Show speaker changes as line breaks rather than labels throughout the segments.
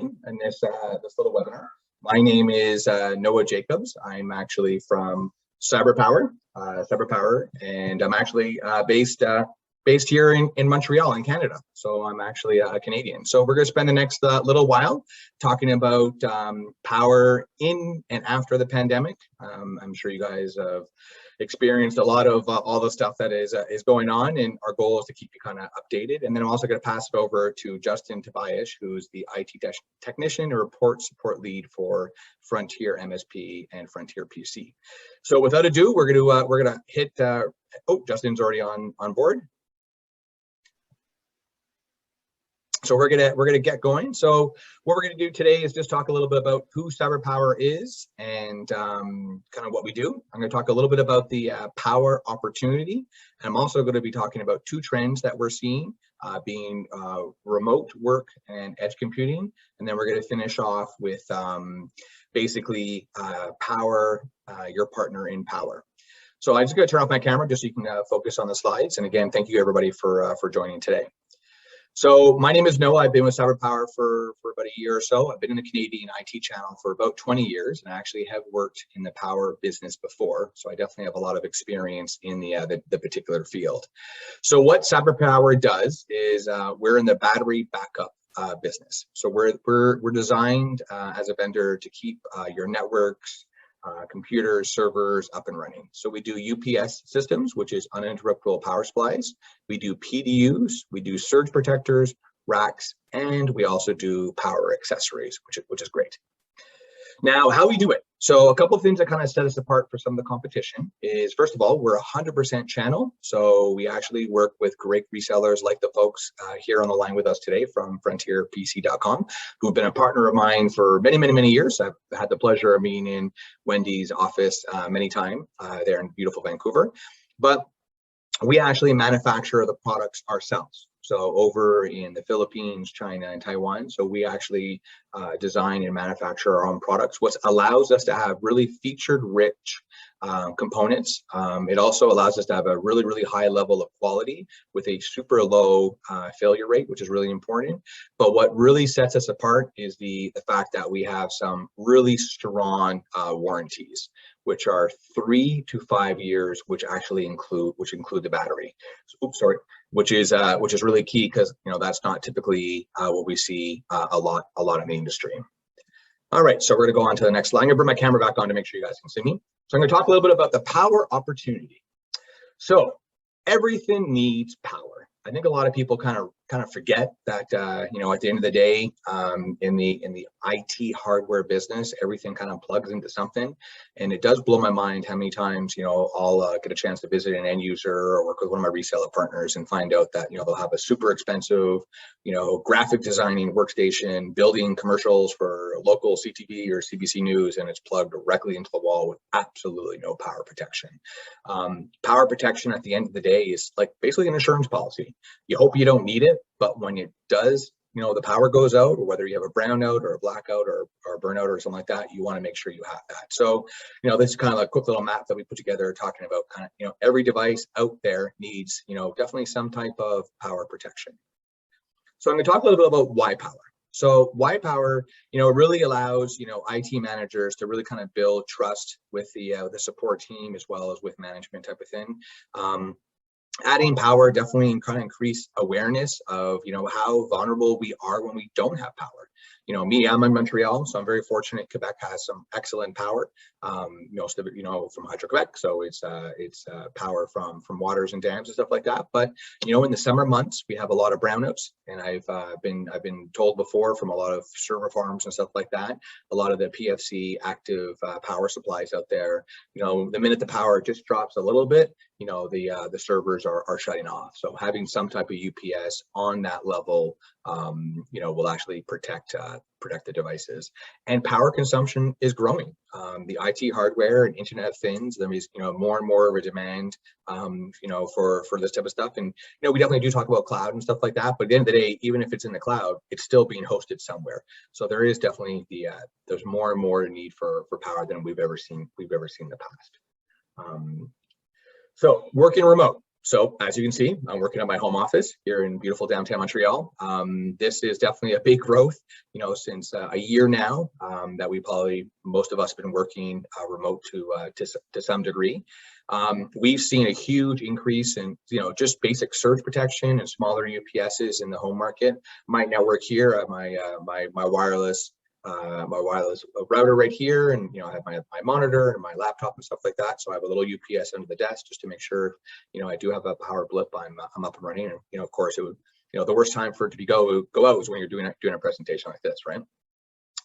join in this this little webinar. My name is Noah Jacobs. I'm actually from CyberPower, and I'm actually based here in Montreal, in Canada. So I'm actually a Canadian. So we're going to spend the next little while talking about power in and after the pandemic. I'm sure you guys have experienced a lot of all the stuff that is going on, and our goal is to keep you kind of updated. And then I'm also going to pass it over to Justin Tobias, who's the IT technician and support lead for Frontier MSP and FrontierPC. So without ado, we're gonna hit. Oh, Justin's already on board. So we're gonna get going. So what we're gonna do today is just talk a little bit about who CyberPower is and kind of what we do. I'm gonna talk a little bit about the power opportunity. And I'm also gonna be talking about two trends that we're seeing, being remote work and edge computing. And then we're gonna finish off with basically power, your partner in power. So I'm just gonna turn off my camera just so you can focus on the slides. And again, thank you everybody for joining today. So my name is Noah. I've been with CyberPower for about a year or so. I've been in the Canadian IT channel for about 20 years, and I actually have worked in the power business before. So I definitely have a lot of experience in the particular field. So what CyberPower does is we're in the battery backup business. So we're designed as a vendor to keep your networks, computers, servers up and running. So we do UPS systems, which is uninterruptible power supplies. We do PDUs, we do surge protectors, racks, and we also do power accessories, which is great. Now, how we do it. So a couple of things that kind of set us apart for some of the competition is, first of all, we're 100% channel. So we actually work with great resellers like the folks here on the line with us today from FrontierPC.com, who've been a partner of mine for many, many, many years. I've had the pleasure of being in Wendy's office many times there in beautiful Vancouver. But we actually manufacture the products ourselves. So over in the Philippines, China, and Taiwan. So we actually design and manufacture our own products, which allows us to have really featured rich components. It also allows us to have a really, really high level of quality with a super low failure rate, which is really important. But what really sets us apart is the fact that we have some really strong warranties, which are 3 to 5 years, which include the battery. Oops, sorry. Which is really key, because that's not typically what we see a lot in the industry. All right, so we're going to go on to the next slide. I'm going to bring my camera back on to make sure you guys can see me. So I'm going to talk a little bit about the power opportunity. So everything needs power. I think a lot of people kind of forget that at the end of the day, in the IT hardware business, everything kind of plugs into something, and it does blow my mind how many times I'll get a chance to visit an end user or work with one of my reseller partners and find out that they'll have a super expensive graphic designing workstation building commercials for local CTV or CBC News, and it's plugged directly into the wall with absolutely no power protection. Power protection at the end of the day is like basically an insurance policy. You hope you don't need it, but when it does, the power goes out, or whether you have a brownout or a blackout or a burnout or something like that, you want to make sure you have that. So, this is kind of a quick little map that we put together talking about kind of, every device out there needs, definitely some type of power protection. So I'm going to talk a little bit about why power. So why power, really allows, IT managers to really kind of build trust with the support team as well as with management type of thing. Adding power definitely kind of increase awareness of, how vulnerable we are when we don't have power. I'm in Montreal, so I'm very fortunate. Quebec has some excellent power. Most of it, from Hydro-Quebec, so it's power from waters and dams and stuff like that. But in the summer months, we have a lot of brownouts, and I've been told before from a lot of server farms and stuff like that, a lot of the PFC active power supplies out there. The minute the power just drops a little bit, the servers are shutting off. So having some type of UPS on that level, will actually protect the devices. And power consumption is growing. The IT hardware and Internet of Things, there is more and more of a demand for this type of stuff. And we definitely do talk about cloud and stuff like that. But at the end of the day, even if it's in the cloud, it's still being hosted somewhere. So there is definitely there's more and more need for power than we've ever seen in the past. So working remote. So as you can see, I'm working at my home office here in beautiful downtown Montreal. This is definitely a big growth, since a year now that most of us have been working remote to some degree. We've seen a huge increase in, just basic surge protection and smaller UPSs in the home market. My network here at my wireless router right here, and I have my monitor and my laptop and stuff like that. So I have a little UPS under the desk just to make sure, I do have a power blip, I'm up and running. And of course, it would, the worst time for it to go out is when you're doing a presentation like this, right?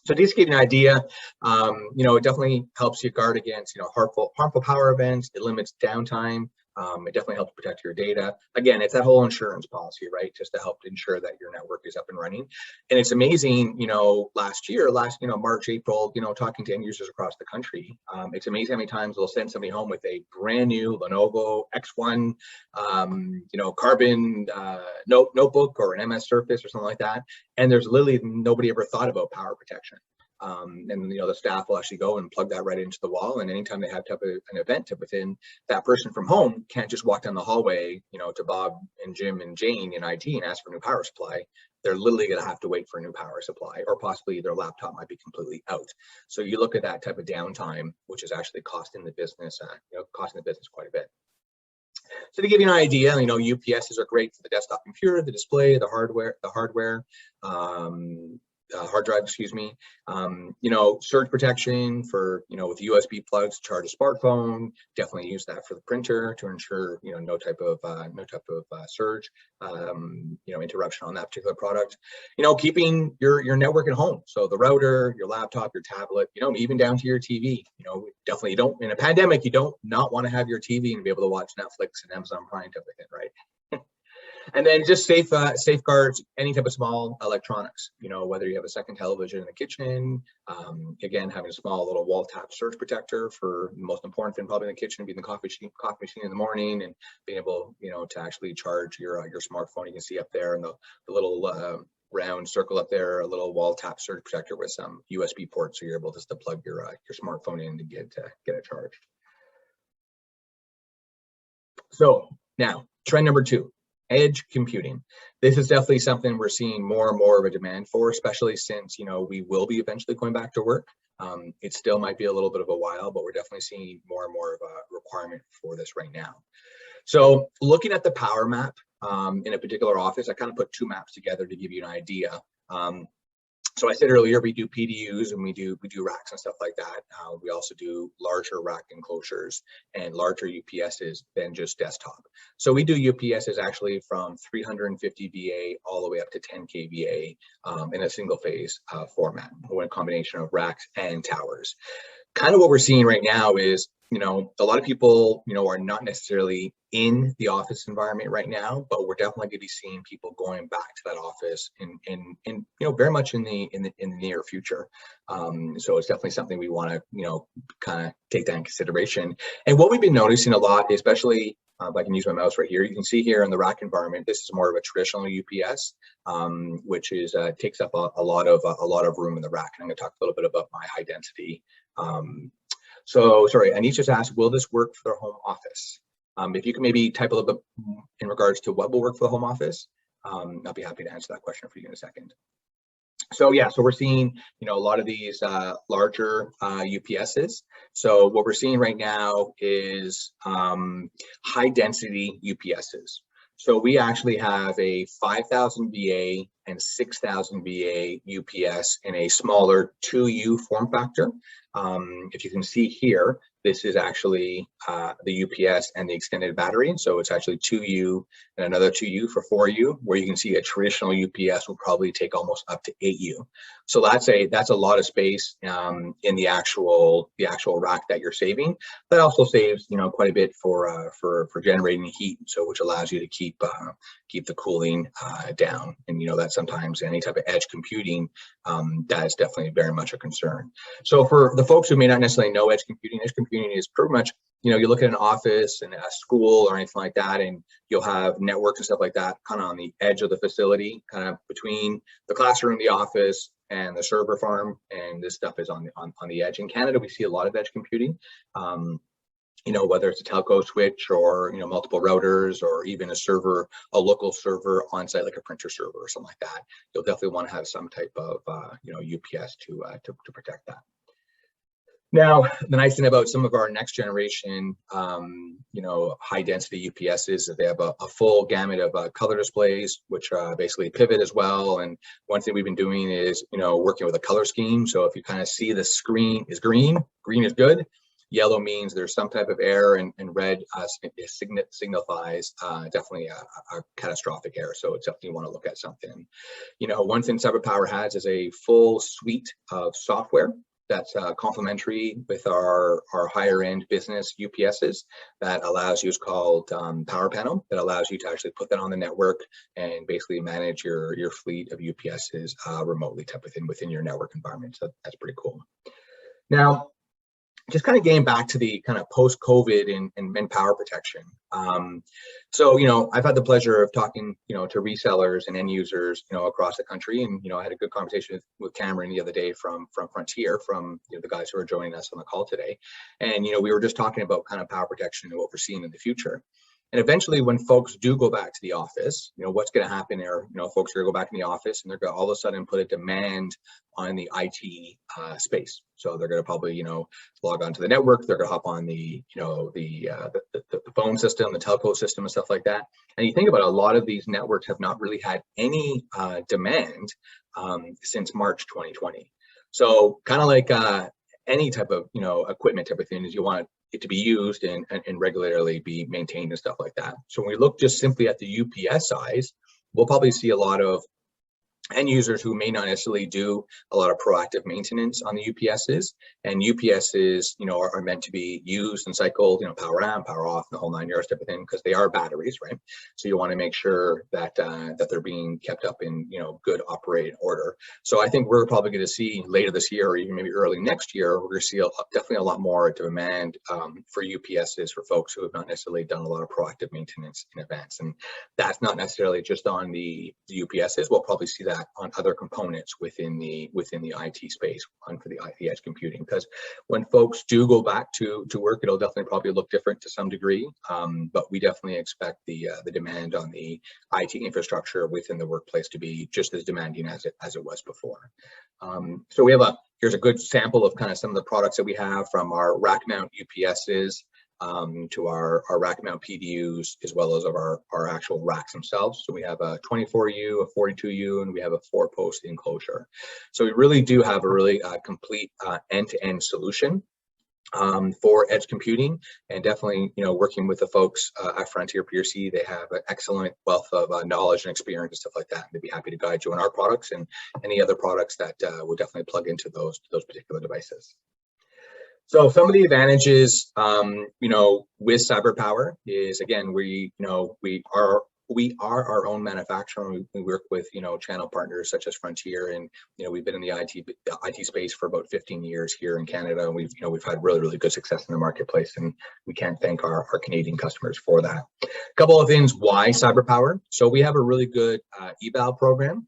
So just to give you an idea, it definitely helps you guard against, harmful power events. It limits downtime. It definitely helps protect your data. Again, it's that whole insurance policy, right? Just to help ensure that your network is up and running. And it's amazing, last March, April, talking to end users across the country. It's amazing how many times they'll send somebody home with a brand new Lenovo X1, Carbon notebook or an MS Surface or something like that. And there's literally nobody ever thought about power protection. And the staff will actually go and plug that right into the wall. And anytime they have to have an event within, that person from home can't just walk down the hallway, to Bob and Jim and Jane in IT and ask for a new power supply. They're literally going to have to wait for a new power supply, or possibly their laptop might be completely out. So you look at that type of downtime, which is actually costing the business quite a bit. So to give you an idea, UPSs are great for the desktop computer, the display, the hardware, hard drive, surge protection for, with USB plugs to charge a smartphone. Definitely use that for the printer to ensure, no type of surge, interruption on that particular product. Keeping your network at home. So the router, your laptop, your tablet, even down to your TV. Definitely you don't, in a pandemic, you don't not want to have your TV and be able to watch Netflix and Amazon Prime type of thing, right? And then just safeguards any type of small electronics, whether you have a second television in the kitchen, again, having a small little wall tap surge protector for the most important thing probably in the kitchen, being the coffee machine in the morning, and being able, to actually charge your smartphone. You can see up there in the little round circle up there, a little wall tap surge protector with some USB ports, so you're able just to plug your smartphone in to get it charged. So now, trend number 2. Edge computing. This is definitely something we're seeing more and more of a demand for, especially since, we will be eventually going back to work. It still might be a little bit of a while, but we're definitely seeing more and more of a requirement for this right now. So looking at the power map in a particular office, I kind of put 2 maps together to give you an idea. So I said earlier, we do PDUs and we do racks and stuff like that. We also do larger rack enclosures and larger UPSs than just desktop. So we do UPSs actually from 350 VA all the way up to 10 kVA in a single phase format, or a combination of racks and towers. Kind of what we're seeing right now is, a lot of people, are not necessarily in the office environment right now, but we're definitely going to be seeing people going back to that office in very much in the near future. So it's definitely something we want to, kind of take that in consideration. And what we've been noticing a lot, especially if I can use my mouse right here, you can see here in the rack environment, this is more of a traditional UPS, which is takes up a lot of room in the rack. And I'm going to talk a little bit about my high density. So sorry, Anish just asked, will this work for their home office? If you can maybe type a little bit in regards to what will work for the home office, I'll be happy to answer that question for you in a second. So yeah, so we're seeing, a lot of these larger UPSs. So what we're seeing right now is high density UPSs. So we actually have a 5,000 VA and 6,000 VA UPS in a smaller 2U form factor. If you can see here, this is actually the UPS and the extended battery. So it's actually 2U and another 2U for 4U, where you can see a traditional UPS will probably take almost up to 8U. So that's a lot of space in the actual rack that you're saving. That also saves quite a bit for generating heat, so which allows you to keep the cooling down. And that's sometimes any type of edge computing, that is definitely very much a concern. So for the folks who may not necessarily know edge computing is pretty much, you look at an office and a school or anything like that, and you'll have networks and stuff like that kind of on the edge of the facility, kind of between the classroom, the office, and the server farm. And this stuff is on the edge. In Canada, we see a lot of edge computing. whether it's a telco switch or, multiple routers, or even a server, a local server on site, like a printer server or something like that, you'll definitely want to have some type of, UPS to protect that. Now, the nice thing about some of our next generation, high density UPS is that they have a full gamut of color displays, which basically pivot as well. And one thing we've been doing is, working with a color scheme. So if you kind of see the screen is green is good. Yellow means there's some type of error, and red signifies definitely a catastrophic error. So it's definitely you want to look at something. One thing CyberPower has is a full suite of software that's complementary with our higher end business UPSs that allows you, it's called Power Panel, that allows you to actually put that on the network and basically manage your fleet of UPSs remotely type of thing within your network environment. So that's pretty cool. Now, just kind of getting back to the kind of post-COVID and power protection. So, I've had the pleasure of talking, to resellers and end users, across the country. And, I had a good conversation with Cameron the other day from Frontier, from the guys who are joining us on the call today. And, we were just talking about kind of power protection and what we're seeing in the future. And eventually, when folks do go back to the office, what's going to happen there? Folks are going to go back in the office, and they're going to all of a sudden put a demand on the IT space. So they're going to probably, log onto the network. They're going to hop on the phone system, the telco system, and stuff like that. And you think about it, a lot of these networks have not really had any demand since March 2020. So kind of like any type of equipment type of thing, is you want it to be used and regularly be maintained and stuff like that. So when we look just simply at the UPS size, we'll probably see a lot of end users who may not necessarily do a lot of proactive maintenance on the UPSs, and UPSs, are meant to be used and cycled, power on, power off, the whole 9 yards type of thing, because they are batteries, right? So you want to make sure that that they're being kept up in, good operating order. So I think we're probably going to see later this year, or even maybe early next year, we're going to see definitely a lot more demand for UPSs for folks who have not necessarily done a lot of proactive maintenance in advance. And that's not necessarily just on the UPSs. We'll probably see that on other components within the IT space, for the edge computing, because when folks do go back to work, it'll definitely probably look different to some degree, but we definitely expect the demand on the IT infrastructure within the workplace to be just as demanding as it was before. So we have here's a good sample of kind of some of the products that we have, from our rack mount UPSs to our rack mount PDUs, as well as our actual racks themselves. So we have a 24U, a 42U, and we have a 4-post enclosure. So we really do have a really complete end-to-end solution for edge computing, and definitely, working with the folks at FrontierPC, they have an excellent wealth of knowledge and experience and stuff like that. And they'd be happy to guide you on our products and any other products that will definitely plug into those particular devices. So some of the advantages, with CyberPower is, again, we are our own manufacturer. We work with, channel partners such as Frontier, and, we've been in the IT space for about 15 years here in Canada. And we've had really, really good success in the marketplace, and we can't thank our Canadian customers for that. A couple of things why CyberPower. So we have a really good eval program.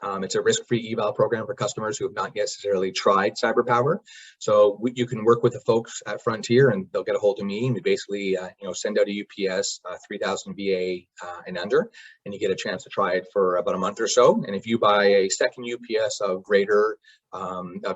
It's a risk-free eval program for customers who have not necessarily tried CyberPower. So you can work with the folks at Frontier, and they'll get a hold of me, and we basically, send out a UPS 3000 VA and under, and you get a chance to try it for about a month or so. And if you buy a second UPS of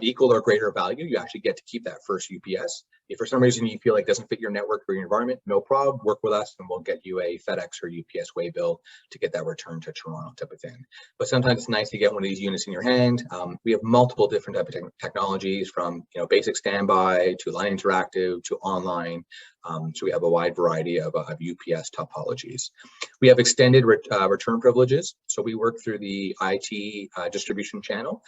equal or greater value, you actually get to keep that first UPS. If for some reason you feel like it doesn't fit your network or your environment, no problem, work with us and we'll get you a FedEx or UPS way bill to get that returned to Toronto type of thing. But sometimes it's nice to get one of these units in your hand. We have multiple different type of technologies, from basic standby to line interactive to online. So we have a wide variety of UPS topologies. We have extended return privileges. So we work through the IT distribution channel.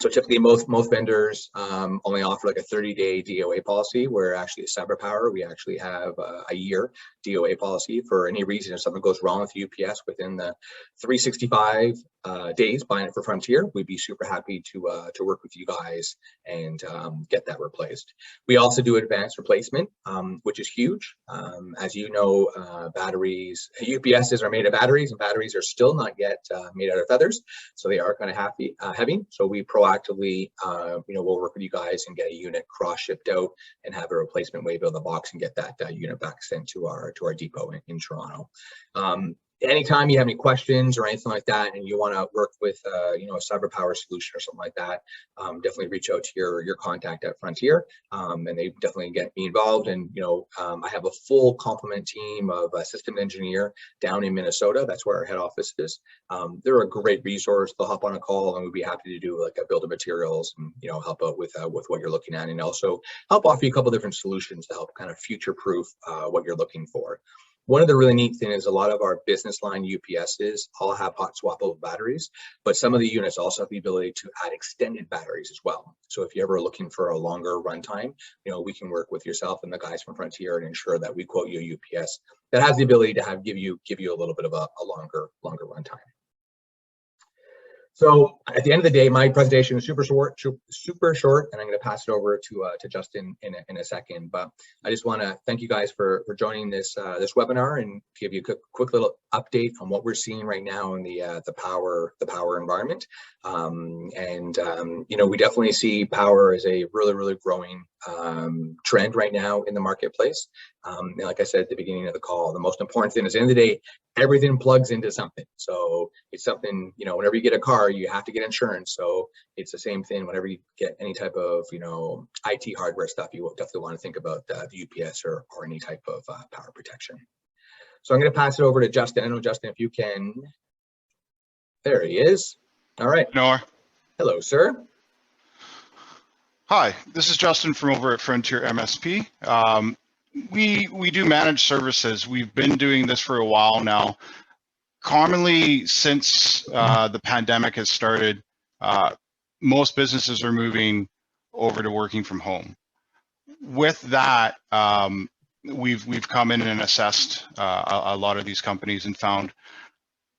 So typically most vendors only offer like a 30-day DOA policy, where actually at CyberPower, we actually have a year DOA policy. For any reason, if something goes wrong with UPS within the 365 days buying it for Frontier, we'd be super happy to work with you guys and get that replaced. We also do advanced replacement, which is huge. As you know, batteries, UPSs are made of batteries, and batteries are still not yet made out of feathers, so they are kind of heavy. So we proactively, we'll work with you guys and get a unit cross-shipped out and have a replacement wave out of the box and get that unit back sent to our depot in Toronto. Anytime you have any questions or anything like that, and you want to work with, a cyber power solution or something like that, definitely reach out to your contact at Frontier, and they definitely get me involved. And I have a full complement team of a system engineer down in Minnesota. That's where our head office is. They're a great resource. They'll hop on a call, and we'd be happy to do like a build of materials and help out with what you're looking at, and also help offer you a couple different solutions to help kind of future-proof what you're looking for. One of the really neat things is a lot of our business line UPSs all have hot swappable batteries, but some of the units also have the ability to add extended batteries as well. So if you're ever looking for a longer runtime, we can work with yourself and the guys from Frontier and ensure that we quote you a UPS that has the ability to give you a little bit of a longer runtime. So at the end of the day, my presentation is super short, and I'm going to pass it over to Justin in a second. But I just want to thank you guys for joining this webinar and give you a quick little update on what we're seeing right now in the power environment. We definitely see power as a really growing trend right now in the marketplace. And like I said at the beginning of the call, the most important thing is, at the end of the day, everything plugs into something. So it's something, whenever you get a car, you have to get insurance. So it's the same thing whenever you get any type of, IT hardware stuff, you will definitely want to think about the UPS or any type of power protection. So I'm going to pass it over to Justin. I know, Justin, if you can. There he is. All right.
Noah.
Hello, sir.
Hi, this is Justin from over at Frontier MSP. We do managed services. We've been doing this for a while now. Commonly, since the pandemic has started, most businesses are moving over to working from home. With that, we've come in and assessed a lot of these companies and found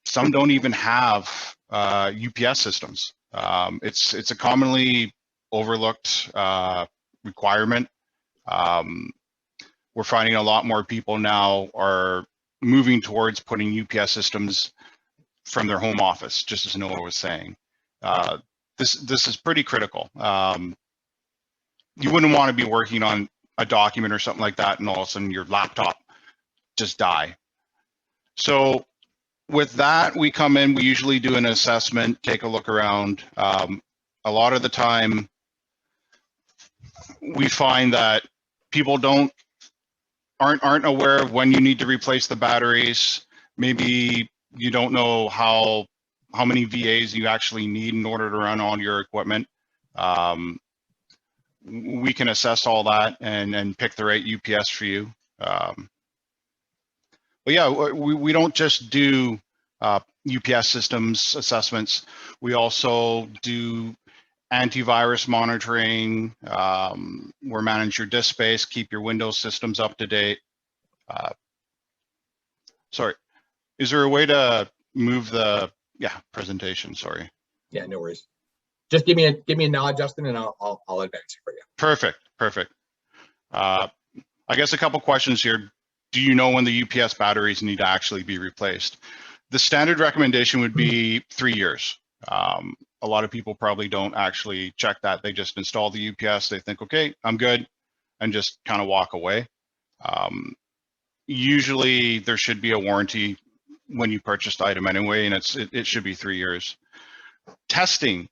some don't even have UPS systems. It's a commonly overlooked requirement. We're finding a lot more people now are moving towards putting UPS systems from their home office, just as Noah was saying. This is pretty critical. You wouldn't want to be working on a document or something like that and all of a sudden your laptop just die. So with that, we come in, we usually do an assessment, take a look around. A lot of the time, we find that people aren't aware of when you need to replace the batteries. Maybe you don't know how many VAs you actually need in order to run all your equipment. We can assess all that and pick the right UPS for you. But yeah, we don't just do UPS systems assessments. We also do antivirus monitoring. We're manage your disk space, keep your Windows systems up to date. Sorry, is there a way to move the presentation? Sorry.
Yeah, no worries. Just give me a nod, Justin, and I'll advance it for you.
Perfect. I guess a couple questions here. Do you know when the UPS batteries need to actually be replaced? The standard recommendation would be 3 years. A lot of people probably don't actually check that. They just install the UPS. They think, okay, I'm good, and just kind of walk away. Usually there should be a warranty when you purchase the item anyway, and it should be 3 years. Testing,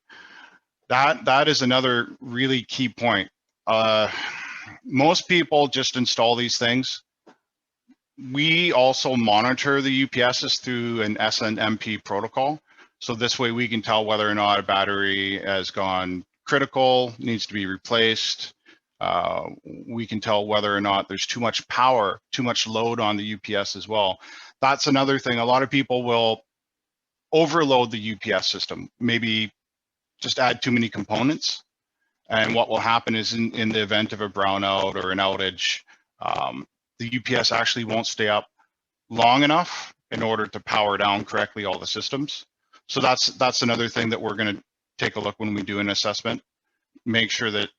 that is another really key point. Most people just install these things. We also monitor the UPSs through an SNMP protocol. So this way we can tell whether or not a battery has gone critical, needs to be replaced. We can tell whether or not there's too much power, too much load on the UPS as well. That's another thing. A lot of people will overload the UPS system, maybe just add too many components. And what will happen is in the event of a brownout or an outage, the UPS actually won't stay up long enough in order to power down correctly all the systems. So that's another thing that we're going to take a look when we do an assessment. Make sure that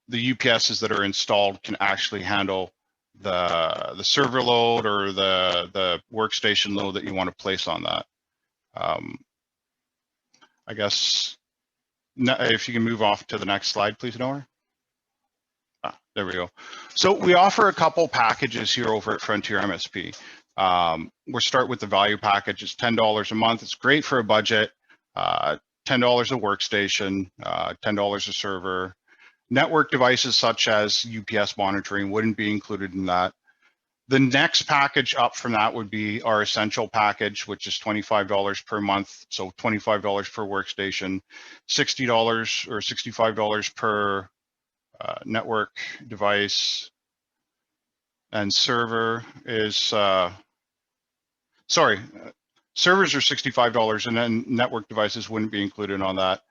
the UPSs that are installed can actually handle the server load or the workstation load that you want to place on that. I guess if you can move off to the next slide, please, Noah. There we go. So we offer a couple packages here over at Frontier MSP. We'll start with the value package. It's $10 a month. It's great for a budget. $10 a workstation, $10 a server. Network devices such as UPS monitoring wouldn't be included in that. The next package up from that would be our essential package, which is $25 per month. So $25 per workstation, $60 or $65 per network device, and server is, sorry, servers are $65 and then network devices wouldn't be included on that.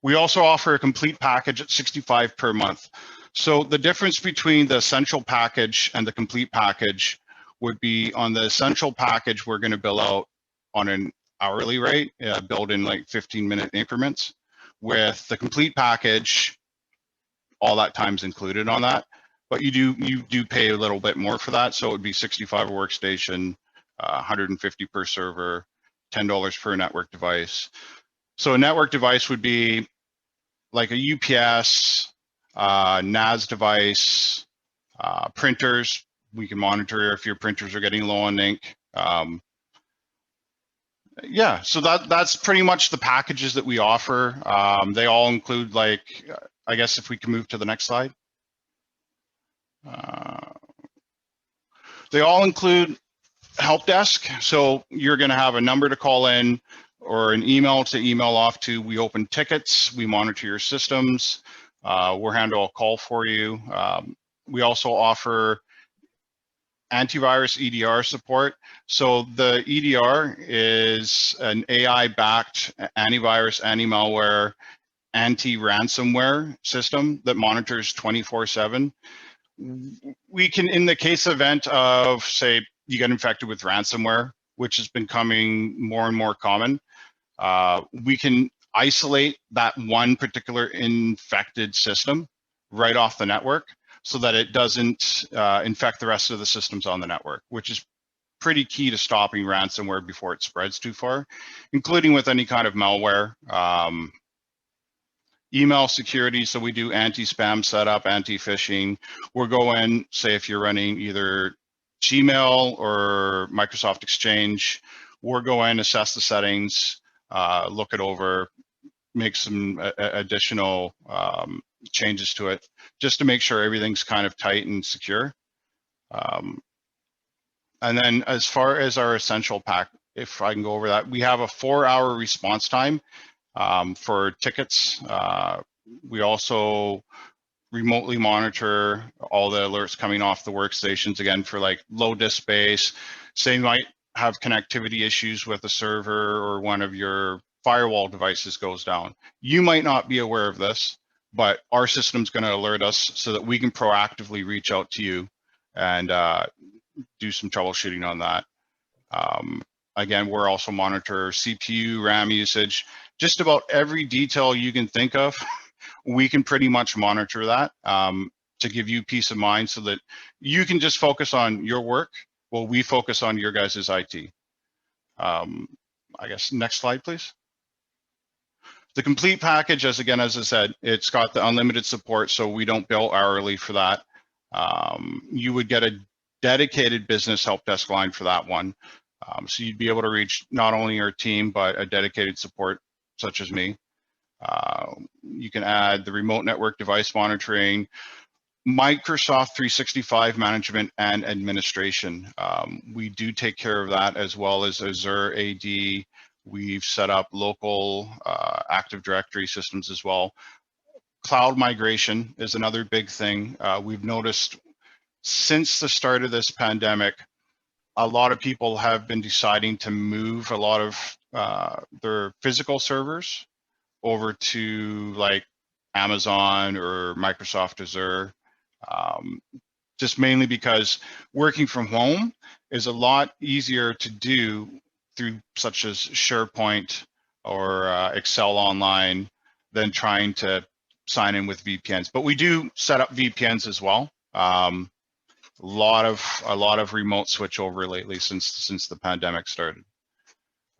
We also offer a complete package at $65 per month. So the difference between the essential package and the complete package would be on the essential package, we're going to bill out on an hourly rate, billed in like 15-minute increments. With the complete package, all that time's included on that, but you do pay a little bit more for that. So it would be $65 a workstation, $150 per server, $10 per network device. So a network device would be like a UPS, NAS device, printers. We can monitor if your printers are getting low on ink. Yeah, so that's pretty much the packages that we offer. They all include, like, I guess if we can move to the next slide. They all include help desk. So you're going to have a number to call in or an email to email off to. We open tickets, we monitor your systems, we'll handle a call for you. We also offer antivirus EDR support. So the EDR is an AI-backed antivirus, anti-malware, anti-ransomware system that monitors 24/7. We can, in the case event of, say, you get infected with ransomware, which has been becoming more and more common, we can isolate that one particular infected system right off the network so that it doesn't infect the rest of the systems on the network, which is pretty key to stopping ransomware before it spreads too far, including with any kind of malware. Email security, so we do anti-spam setup, anti-phishing. We'll go in, say if you're running either Gmail or Microsoft Exchange, we'll go in, assess the settings, look it over, make some additional changes to it, just to make sure everything's kind of tight and secure. And then as far as our essential pack, if I can go over that, we have a 4-hour response time for tickets. We also remotely monitor all the alerts coming off the workstations, again, for like low disk space. Say you might have connectivity issues with a server or one of your firewall devices goes down. You might not be aware of this, but our system's going to alert us so that we can proactively reach out to you and do some troubleshooting on that. Again, we're also monitor CPU, RAM usage, just about every detail you can think of. We can pretty much monitor that to give you peace of mind so that you can just focus on your work while we focus on your guys' IT. I guess next slide, please. The complete package, as I said, it's got the unlimited support, so we don't bill hourly for that. You would get a dedicated business help desk line for that one. So you'd be able to reach not only our team, but a dedicated support such as me. You can add the remote network device monitoring, Microsoft 365 management and administration. We do take care of that, as well as Azure AD. We've set up local Active Directory systems as well. Cloud migration is another big thing. We've noticed since the start of this pandemic, a lot of people have been deciding to move a lot of their physical servers over to like Amazon or Microsoft Azure, just mainly because working from home is a lot easier to do through such as SharePoint or Excel online than trying to sign in with VPNs. But we do set up VPNs as well. A lot of remote switch over lately since the pandemic started.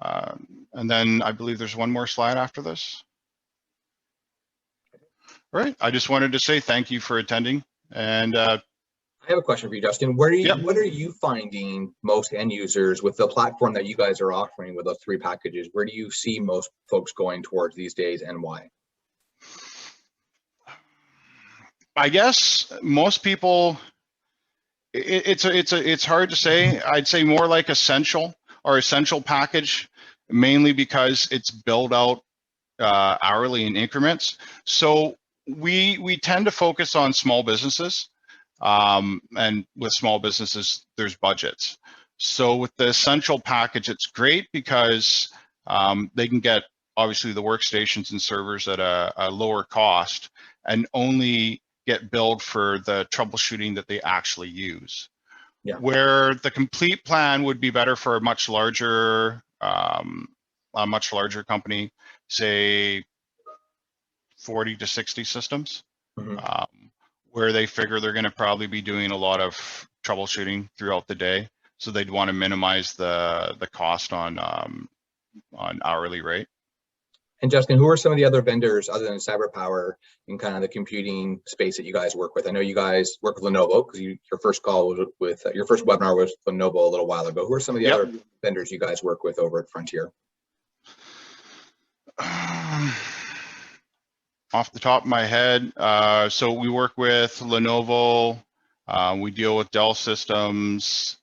And then I believe there's one more slide after this. All right, I just wanted to say thank you for attending. And
I have a question for you, Justin. What are you finding most end users with the platform that you guys are offering with those 3 packages? Where do you see most folks going towards these days, and why?
I guess most people, it's hard to say. I'd say more like essential package, mainly because it's billed out hourly in increments. So we tend to focus on small businesses, and with small businesses, there's budgets. So with the essential package, it's great because they can get obviously the workstations and servers at a lower cost and only get billed for the troubleshooting that they actually use. Yeah. Where the complete plan would be better for a much larger company, say 40 to 60 systems, where they figure they're going to probably be doing a lot of troubleshooting throughout the day. So they'd want to minimize the cost on hourly rate.
And Justin, who are some of the other vendors other than CyberPower in kind of the computing space that you guys work with? I know you guys work with Lenovo because your first call was with your first webinar was with Lenovo a little while ago. Who are some of the other vendors you guys work with over at Frontier?
Off the top of my head, so we work with Lenovo. We deal with Dell Systems.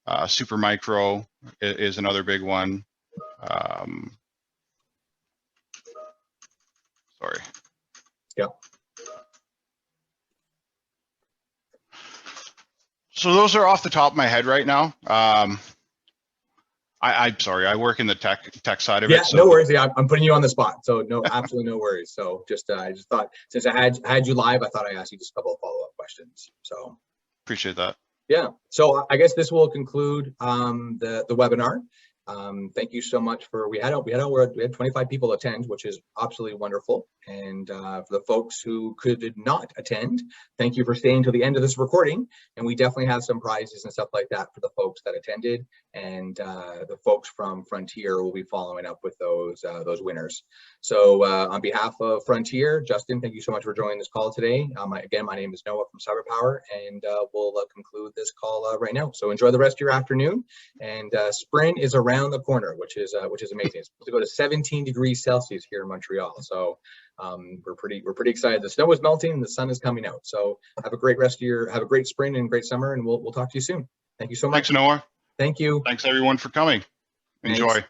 Supermicro is another big one. Sorry.
Yeah.
So those are off the top of my head right now. I'm sorry, I work in the tech side of it.
So. No worries. Yeah, I'm putting you on the spot. So no, absolutely no worries. So just I just thought since I had you live, I thought I'd ask you just a couple of follow-up questions. So
appreciate that.
Yeah. So I guess this will conclude the webinar. Thank you so much for we had 25 people attend, which is absolutely wonderful. And for the folks who could not attend, thank you for staying till the end of this recording. And we definitely have some prizes and stuff like that for the folks that attended. And the folks from Frontier will be following up with those winners. So on behalf of Frontier, Justin, thank you so much for joining this call today. Again, my name is Noah from CyberPower, and we'll conclude this call right now. So enjoy the rest of your afternoon. And spring is around the corner, which is amazing. It's supposed to go to 17 degrees Celsius here in Montreal. So we're pretty excited. The snow is melting and the sun is coming out. So have a great spring and great summer, and we'll talk to you soon. Thank you so much.
Thanks, Noah.
Thank you.
Thanks everyone for coming. Enjoy. Thanks.